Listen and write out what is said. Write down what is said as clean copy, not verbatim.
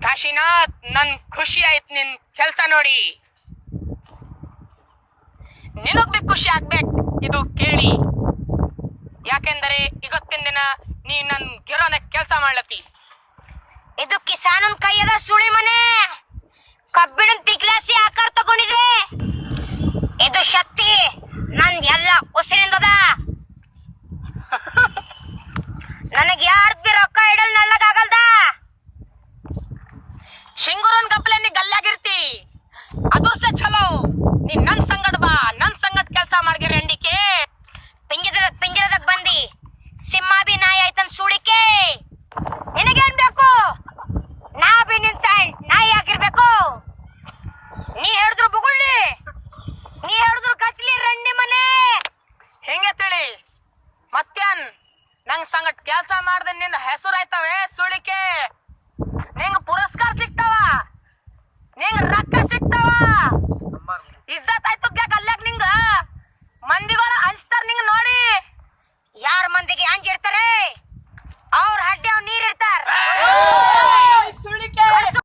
ಕಾಶಿನಾಥ್, ನನ್ ಖುಷಿ ಆಯ್ತು ನಿನ್ ಕೆಲ್ಸ ನೋಡಿ. ನಿನಗ್ ಬಿ ಖುಷಿ ಆಗ್ಬೇಕು ಇದು ಕೇಳಿ. ಯಾಕೆಂದರೆ ಇವತ್ತಿನ ದಿನ ನೀ ನನ್ ಗಿರೋನ ಕೆಲ್ಸ ಮಾಡ್ಲತ್ತಿ. ಇದು ಕಿಸಾನನ್ ಕೈಯದ ಸುಳಿ ಮನೆ ಕಬ್ಬಿಣದ ಪಿಗ್ಲಾಸಿ ಆಕಾರ ತಗೊಂಡಿದೆ. ಇದು ಶಕ್ತಿ ನಂದ್ ಎಲ್ಲ ಉಸಿರಿಂದದ. ನನಗ್ ಯಾರ್ದ್ ಬಿ ರೊಕ್ಕ ಇಡಲ್ ನಳ್ಳಗಾಗಲ್ದ. ಶಿಂಗುರನ್ ಗಪ್ಲೆ ನೀ ಗಲ್ಲಾಗಿರ್ತಿ, ಅದುರ್ಸೆ ಚಲೋ. ನೀ ನನ್ ಸಂಗಡ ಬಾ, ನನ್ ಸಂಗಡ ಕೆಲ್ಸ ಮಾಡ್ಗಿರ ಎಂಡಿಕೆ. ಪಿಂಜರದಾಗ ಬಂದಿ ಸಿಂಹ ಬಿ ನಾಯಿ ಆಯ್ತನ್ ಸುಳಿಕೆ. ನಿನಗೇನ್ ಬೇಕು? ನಾ ಬಿ ನಿನ್ ನಾಯಿ ಆಗಿರ್ಬೇಕು. ನೀ ಹೇಳಿದ್ರು ಬುಗುಳ್ಳಿ, ನೀ ಹೇಳಿದ್ರು ಕಟ್ಲಿ ರಂಡಿ ಮನೆ. ಹೆಂಗೆ ತಿಳಿ ಮತ್ತೇನ್ ನಂಗ್ ಸಂಗಟ್ ಕೆಲ್ಸ ಮಾಡ್ದೆ ನಿಂದ ಹೆಸರು ಆಯ್ತವೆ ಸುಳಿಕೆ. ನಿಂಗ ಪುರಸ್ಕಾರ ಸಿಗ್ತಾವ, ನಿಂಗ ರೊಕ್ಕ ಸಿಗ್ತಾವ.